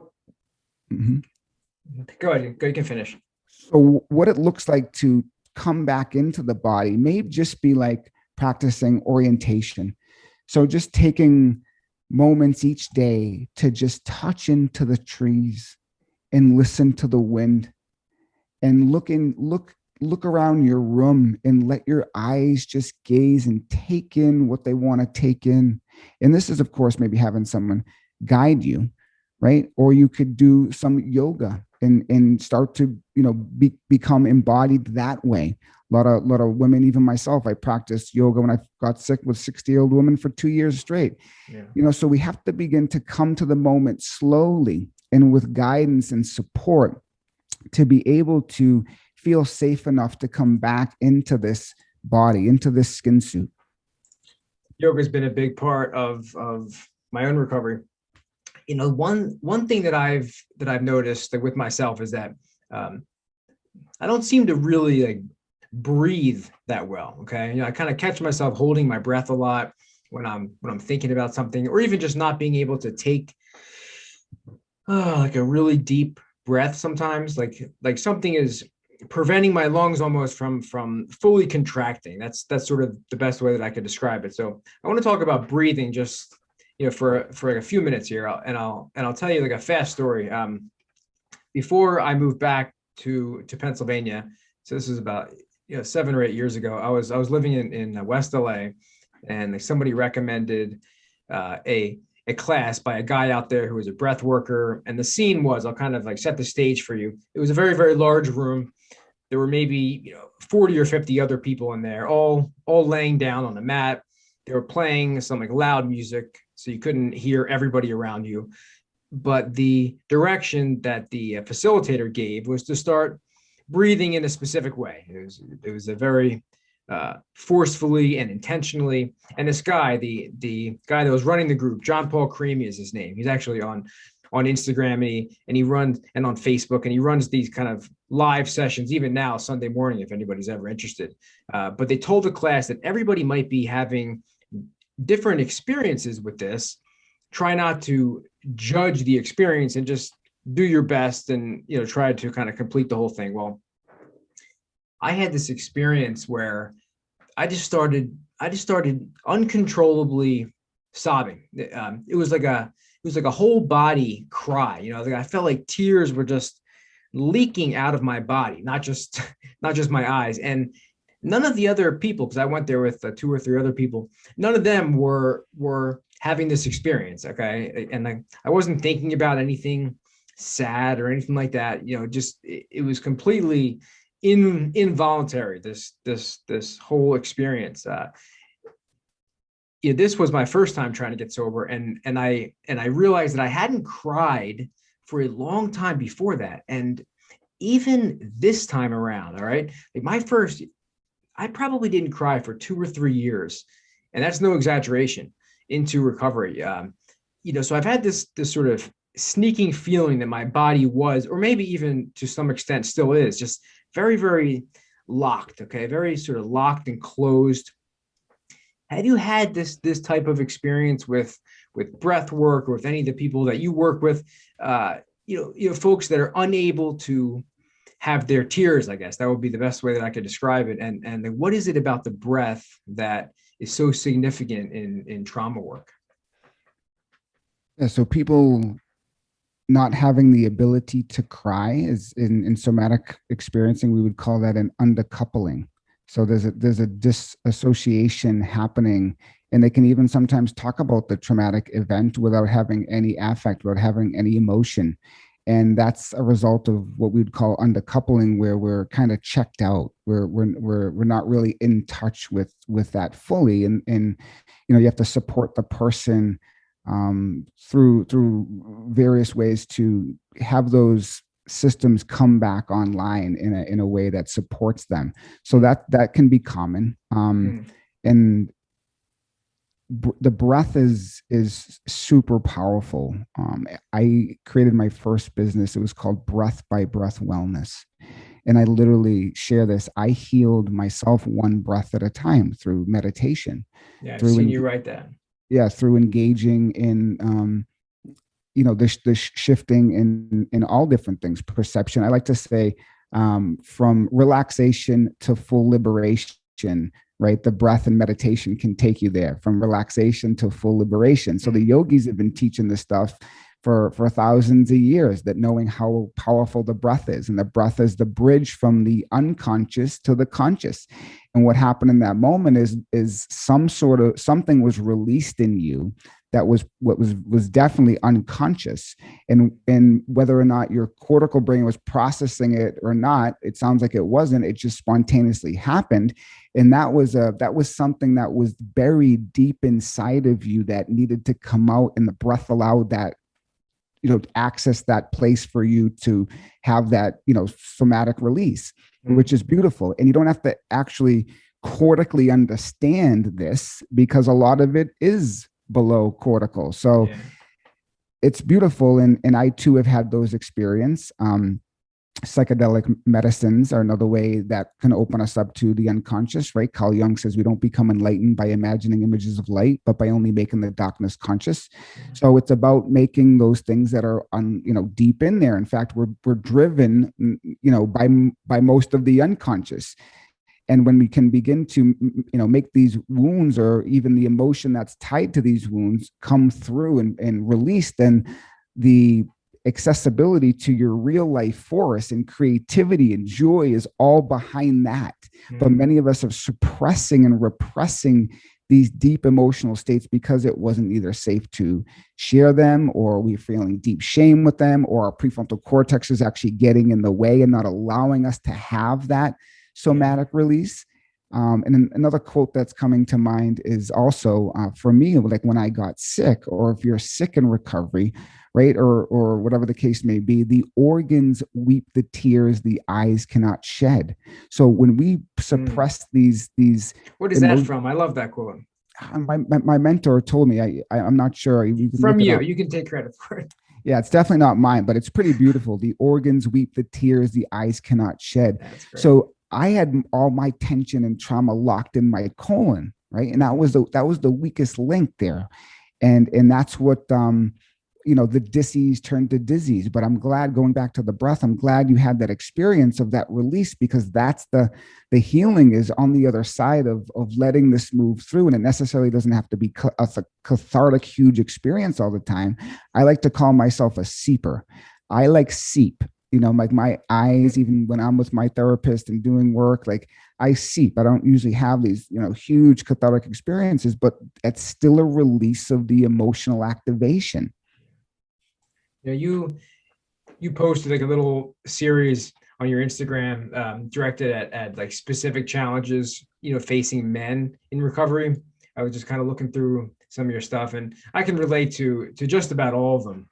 Go ahead. You can finish. So what it looks like to come back into the body may just be like practicing orientation. So just taking moments each day to just touch into the trees, and listen to the wind, and look around your room and let your eyes just gaze and take in what they want to take in. And this is, of course, maybe having someone guide you, right? Or you could do some yoga and start to, become embodied that way. A lot of women, even myself, I practiced yoga when I got sick with 60-year-old women for 2 years straight. Yeah. So we have to begin to come to the moment slowly and with guidance and support to be able to feel safe enough to come back into this body, into this skin suit. Yoga has been a big part of my own recovery. One thing that I've noticed, like, with myself, is that I don't seem to really, like, breathe that well. Okay. I kind of catch myself holding my breath a lot when I'm thinking about something, or even just not being able to take like a really deep breath sometimes, like something is preventing my lungs almost from fully contracting. That's sort of the best way that I could describe it. So I want to talk about breathing just, for like a few minutes here. I'll tell you, like, a fast story. Before I moved back to Pennsylvania, so this is about 7 or 8 years ago, I was living in West LA, and, like, somebody recommended a class by a guy out there who was a breath worker. And the scene was, I'll kind of, like, set the stage for you. It was a very, very large room. There were maybe 40 or 50 other people in there, all laying down on a mat. They were playing some, like, loud music, so you couldn't hear everybody around you. But the direction that the facilitator gave was to start breathing in a specific way. It was a very forcefully and intentionally. And this guy, the guy that was running the group, John Paul Creamy is his name. He's actually on Instagram, and he runs, and on Facebook, and he runs these kind of live sessions, even now, Sunday morning, if anybody's ever interested. But they told the class that everybody might be having different experiences with this. Try not to judge the experience and just do your best and, try to kind of complete the whole thing. Well, I had this experience where I just started uncontrollably sobbing. It was like a whole body cry. Like, I felt like tears were just leaking out of my body, not just my eyes. And none of the other people, because I went there with 2 or 3 other people, none of them were having this experience. Okay. And I wasn't thinking about anything sad or anything like that. Just, it was completely involuntary, this whole experience. This was my first time trying to get sober, and I realized that I hadn't cried for a long time before that. And even this time around, all right, like, I probably didn't cry for 2 or 3 years, and that's no exaggeration, into recovery. So I've had this sort of sneaking feeling that my body was, or maybe even to some extent still is, just very, very locked. Okay. Very sort of locked and closed. Have you had this type of experience with breath work, or with any of the people that you work with, folks that are unable to have their tears? I guess that would be the best way that I could describe it. And what is it about the breath that is so significant in trauma work? Yeah. So people not having the ability to cry is in somatic experiencing, we would call that an undercoupling. So there's a disassociation happening, and they can even sometimes talk about the traumatic event without having any affect, without having any emotion. And that's a result of what we'd call undercoupling, where we're kind of checked out. We're not really in touch with that fully. And you have to support the person through various ways to have those systems come back online in a way that supports them. So that can be common. And the breath is super powerful. I created my first business. It was called Breath by Breath Wellness. And I literally share this. I healed myself one breath at a time through meditation. Yeah, I've seen you write that. Yeah, through engaging in this shifting in all different things. Perception. I like to say, from relaxation to full liberation, right? The breath and meditation can take you there, from relaxation to full liberation. So the yogis have been teaching this stuff for thousands of years, that knowing how powerful the breath is, and the breath is the bridge from the unconscious to the conscious. And what happened in that moment is something was released in you that was definitely unconscious, and whether or not your cortical brain was processing it or not, it sounds like it wasn't. It just spontaneously happened, and that was something that was buried deep inside of you that needed to come out, and the breath allowed that, access that place for you to have that, somatic release, which is beautiful. And you don't have to actually cortically understand this, because a lot of it is below cortical. So it's beautiful. And I too have had those experiences. Psychedelic medicines are another way that can open us up to the unconscious, right? Carl Jung says we don't become enlightened by imagining images of light, but by only making the darkness conscious. So it's about making those things that are deep in there. In fact, we're driven, by most of the unconscious. And when we can begin to, make these wounds, or even the emotion that's tied to these wounds, come through and release, then the accessibility to your real life force and creativity and joy is all behind that. But many of us are suppressing and repressing these deep emotional states because it wasn't either safe to share them, or we're feeling deep shame with them, or our prefrontal cortex is actually getting in the way and not allowing us to have that somatic release. And then another quote that's coming to mind is also for me, like when I got sick, or if you're sick in recovery, right, or whatever the case may be, the organs weep the tears the eyes cannot shed. So when we suppress these, what is that from? I love that quote. My mentor told me. I'm not sure. From you, you can take credit for it. Yeah, it's definitely not mine, but it's pretty beautiful. The organs weep the tears the eyes cannot shed. So I had all my tension and trauma locked in my colon, right? And that was the weakest link there. And that's what, the disease turned to disease. But I'm glad, going back to the breath, I'm glad you had that experience of that release, because that's the healing is on the other side of letting this move through. And it necessarily doesn't have to be a cathartic, huge experience all the time. I like to call myself a seeper. I like seep. Like my eyes, even when I'm with my therapist and doing work, like I seep. I don't usually have these, huge cathartic experiences, but it's still a release of the emotional activation. You posted like a little series on your Instagram directed at like specific challenges, facing men in recovery. I was just kind of looking through some of your stuff, and I can relate to just about all of them.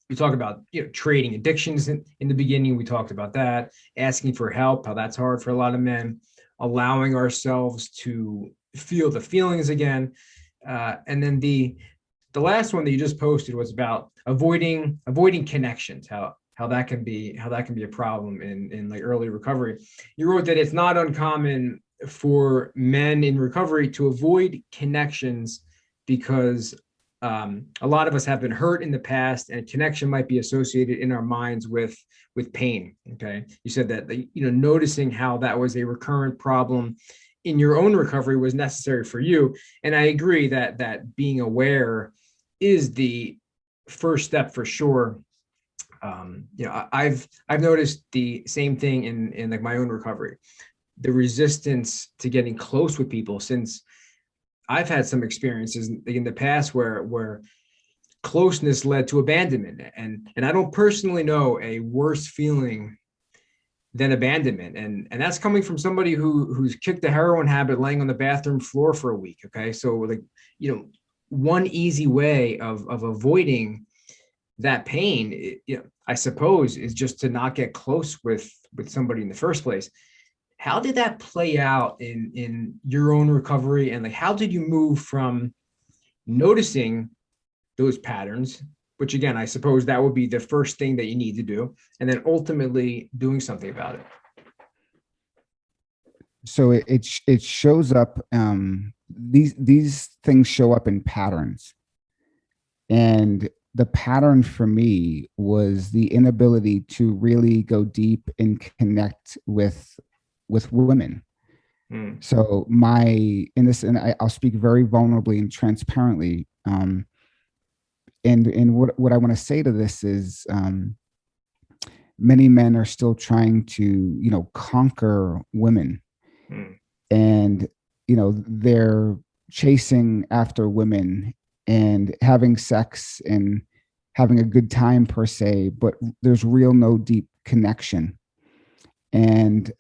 We talk about trading addictions in the beginning. We talked about that, asking for help, how that's hard for a lot of men, allowing ourselves to feel the feelings again, and then the last one that you just posted was about avoiding connections, how that can be a problem in like early recovery. You wrote that it's not uncommon for men in recovery to avoid connections because a lot of us have been hurt in the past, and a connection might be associated in our minds with pain. Okay, you said that noticing how that was a recurrent problem in your own recovery was necessary for you, and I agree that being aware is the first step for sure. I've noticed the same thing in like my own recovery, the resistance to getting close with people, since I've had some experiences in the past where closeness led to abandonment, and I don't personally know a worse feeling than abandonment, and that's coming from somebody who's kicked a heroin habit, laying on the bathroom floor for a week. Okay, so like one easy way of avoiding that pain, I suppose, is just to not get close with somebody in the first place. How did that play out in your own recovery? And like, how did you move from noticing those patterns, which again, I suppose that would be the first thing that you need to do, and then ultimately doing something about it? So it shows up. These things show up in patterns, and the pattern for me was the inability to really go deep and connect with women. So and I'll speak very vulnerably and transparently. And what I want to say to this is, many men are still trying to, conquer women, and, they're chasing after women and having sex and having a good time per se, but there's no deep connection. And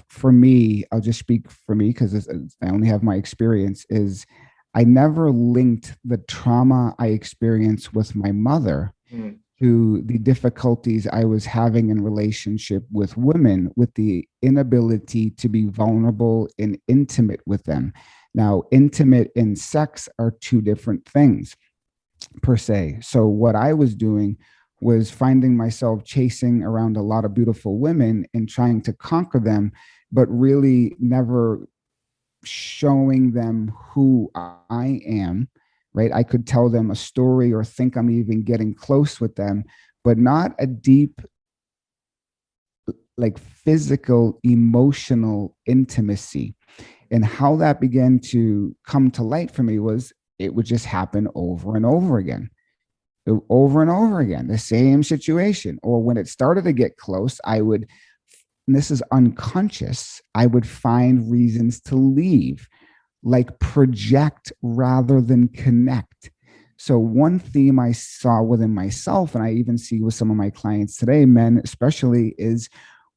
for me, I'll just speak for me because I only have my experience, is I never linked the trauma I experienced with my mother to the difficulties I was having in relationship with women, with the inability to be vulnerable and intimate with them. Now, intimate and sex are two different things per se. So what I was doing was finding myself chasing around a lot of beautiful women and trying to conquer them, but really never showing them who I am, right? I could tell them a story or think I'm even getting close with them, but not a deep, like physical, emotional intimacy. And how that began to come to light for me was it would just happen over and over again. Over and over again, the same situation. Or when it started to get close, and this is unconscious, I would find reasons to leave, like project rather than connect. So one theme I saw within myself, and I even see with some of my clients today, men especially, is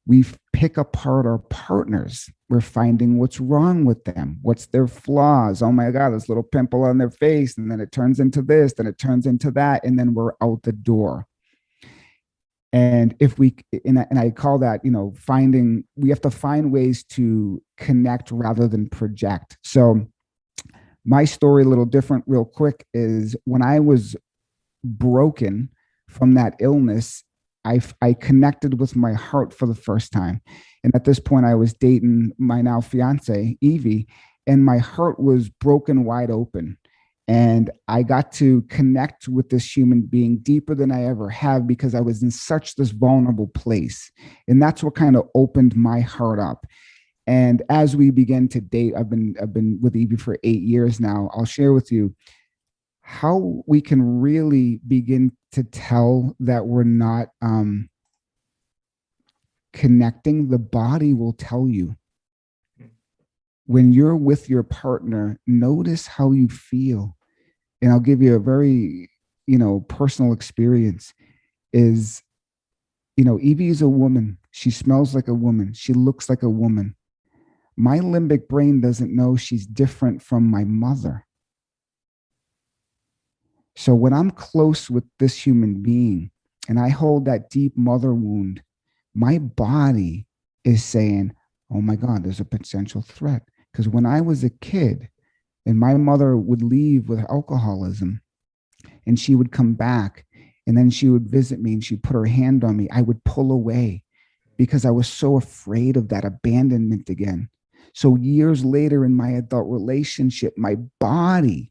we pick apart our partners. We're finding what's wrong with them. What's their flaws? Oh my God, this little pimple on their face. And then it turns into this, then it turns into that. And then we're out the door. And I call that, we have to find ways to connect rather than project. So my story, a little different real quick, is when I was broken from that illness, I connected with my heart for the first time. And at this point, I was dating my now fiance, Evie, and my heart was broken wide open. And I got to connect with this human being deeper than I ever have because I was in such this vulnerable place. And that's what kind of opened my heart up. And as we began to date, I've been with Evie for 8 years now. I'll share with you how we can really begin to tell that we're not connecting. The body will tell you. When you're with your partner, notice how you feel. And I'll give you a very, personal experience is, Evie is a woman. She smells like a woman. She looks like a woman. My limbic brain doesn't know she's different from my mother. So when I'm close with this human being and I hold that deep mother wound, my body is saying, oh my God, there's a potential threat. Because when I was a kid and my mother would leave with alcoholism and she would come back and then she would visit me and she'd put her hand on me, I would pull away because I was so afraid of that abandonment again. So years later in my adult relationship, my body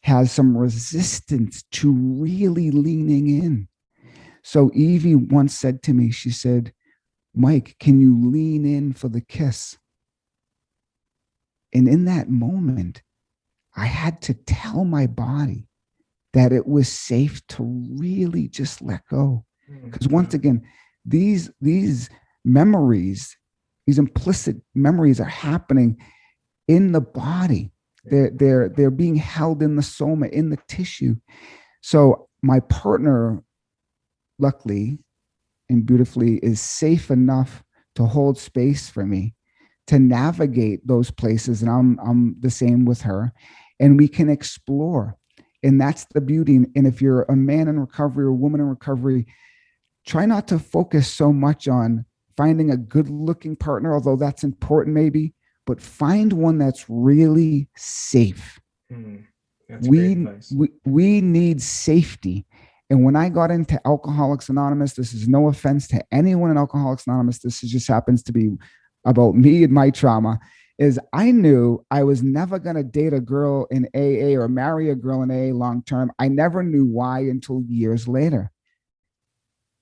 has some resistance to really leaning in. So Evie once said to me, she said, Mike, can you lean in for the kiss? And in that moment, I had to tell my body that it was safe to really just let go. Because once again, these memories, these implicit memories are happening in the body. They're being held in the soma, in the tissue. So my partner, luckily and beautifully, is safe enough to hold space for me to navigate those places. And I'm the same with her. And we can explore. And that's the beauty. And if you're a man in recovery or a woman in recovery, try not to focus so much on finding a good looking partner, although that's important maybe, but find one that's really safe. That's great advice. We need safety. And when I got into Alcoholics Anonymous, this is no offense to anyone in Alcoholics Anonymous, this just happens to be about me and my trauma, is I knew I was never going to date a girl in AA or marry a girl in AA long term. I never knew why until years later.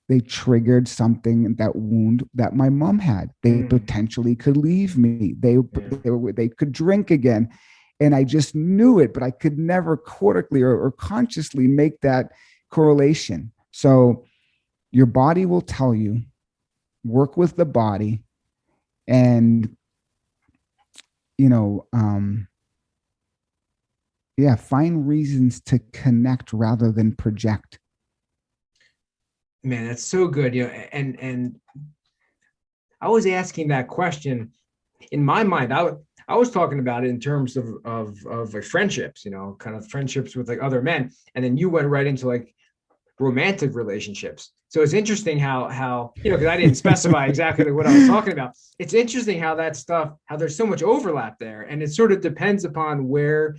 They triggered something, that wound that my mom had. They potentially could leave me. They could drink again. And I just knew it, but I could never cortically or consciously make that correlation. So your body will tell you, work with the body, and find reasons to connect rather than project. Man, that's so good. And I was asking that question in my mind. I was talking about it in terms of like friendships, kind of friendships with like other men. And then you went right into like romantic relationships. So it's interesting how because I didn't specify exactly what I was talking about. It's interesting how that stuff, how there's so much overlap there. And it sort of depends upon where,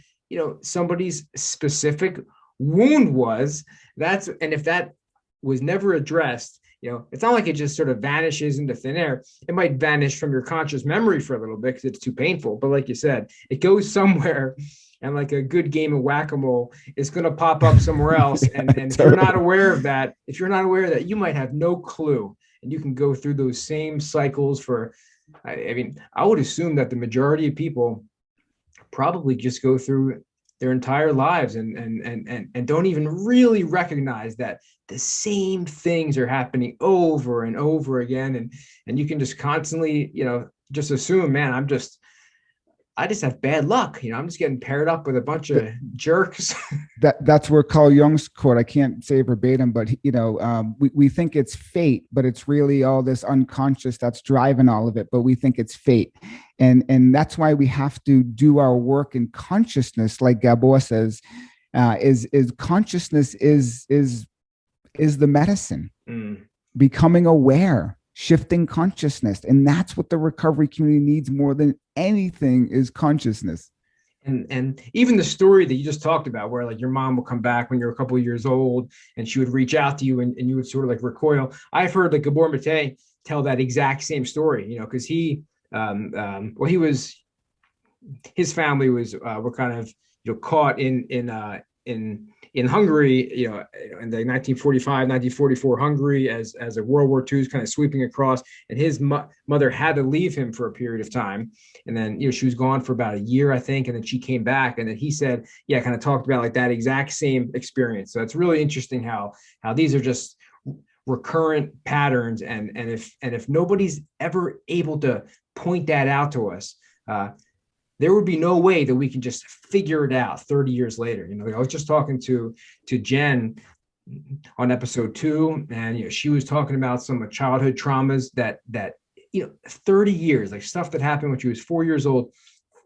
somebody's specific wound was. And if that was never addressed, it's not like it just sort of vanishes into thin air. It might vanish from your conscious memory for a little bit because it's too painful. But like you said, it goes somewhere, and like a good game of whack-a-mole, it's going to pop up somewhere else. And if you're not aware of that, you might have no clue, and you can go through those same cycles for, I would assume that the majority of people probably just go through their entire lives and don't even really recognize that the same things are happening over and over again. And you can just constantly, just assume, man, I just have bad luck. I'm just getting paired up with a bunch of jerks. That's where Carl Jung's quote, I can't say verbatim, but we think it's fate, but it's really all this unconscious that's driving all of it. But we think it's fate, and that's why we have to do our work in consciousness, like Gabor says. Is consciousness is the medicine. Becoming aware, shifting consciousness, and that's what the recovery community needs more than anything, is consciousness. And even the story that you just talked about, where like your mom would come back when you're a couple of years old and she would reach out to you and you would sort of like recoil. I've heard like Gabor Mate tell that exact same story, because he his family were kind of caught in Hungary, in the 1945, 1944 Hungary, as a World War II is kind of sweeping across, and his mother had to leave him for a period of time. And then, she was gone for about a year, I think. And then she came back, and then he said, kind of talked about like that exact same experience. So it's really interesting how these are just recurrent patterns. And if nobody's ever able to point that out to us, there would be no way that we can just figure it out 30 years later. I was just talking to Jen on episode 2, and she was talking about some childhood traumas that 30 years, like stuff that happened when she was 4 years old.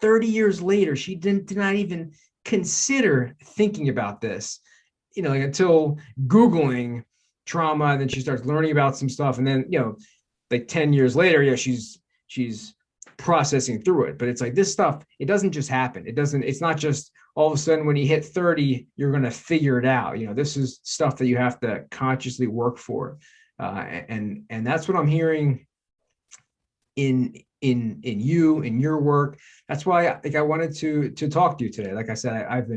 30 years later, she did not even consider thinking about this, like until Googling trauma, and then she starts learning about some stuff, and then like 10 years later, she's processing through it. But it's like this stuff, it doesn't just happen. It's not just all of a sudden when you hit 30, you're going to figure it out. This is stuff that you have to consciously work for. And that's what I'm hearing in you, in your work. That's why I think I wanted to talk to you today. Like I said, I've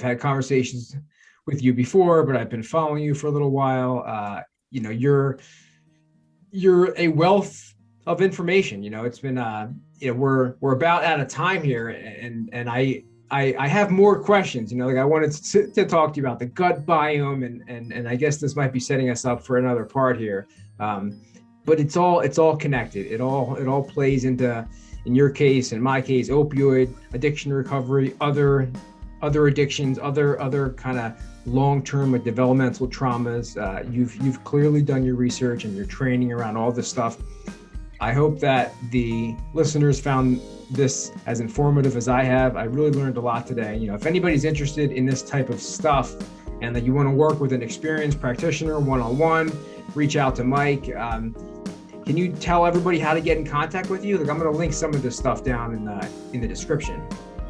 had conversations with you before, but I've been following you for a little while. You're a wealth of information. It's been we're about out of time here, and I have more questions. Like I wanted to talk to you about the gut biome, and I guess this might be setting us up for another part here, but it's all connected. It all plays into, in your case, in my case, opioid addiction recovery, other addictions, other kind of long-term developmental traumas. You've clearly done your research and your training around all this stuff. I hope that the listeners found this as informative as I have. I really learned a lot today. If anybody's interested in this type of stuff and that you want to work with an experienced practitioner one-on-one, reach out to Mike. Can you tell everybody how to get in contact with you? Like, I'm going to link some of this stuff down in the description.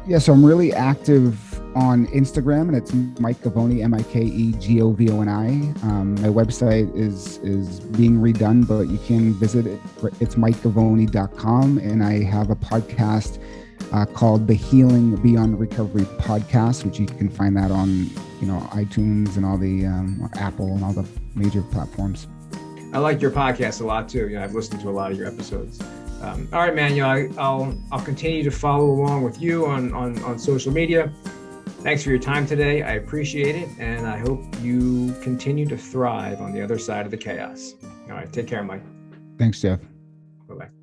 Yeah, so I'm really active on Instagram, and it's Mike Govoni, MikeGovoni. My website is being redone, but you can visit it. It's MikeGovoni.com, and I have a podcast called the Healing Beyond Recovery Podcast, which you can find that on iTunes and all the Apple and all the major platforms. I like your podcast a lot too. I've listened to a lot of your episodes. All right, man. I'll continue to follow along with you on social media. Thanks for your time today. I appreciate it, and I hope you continue to thrive on the other side of the chaos. All right, take care, Mike. Thanks, Jeff. Bye-bye.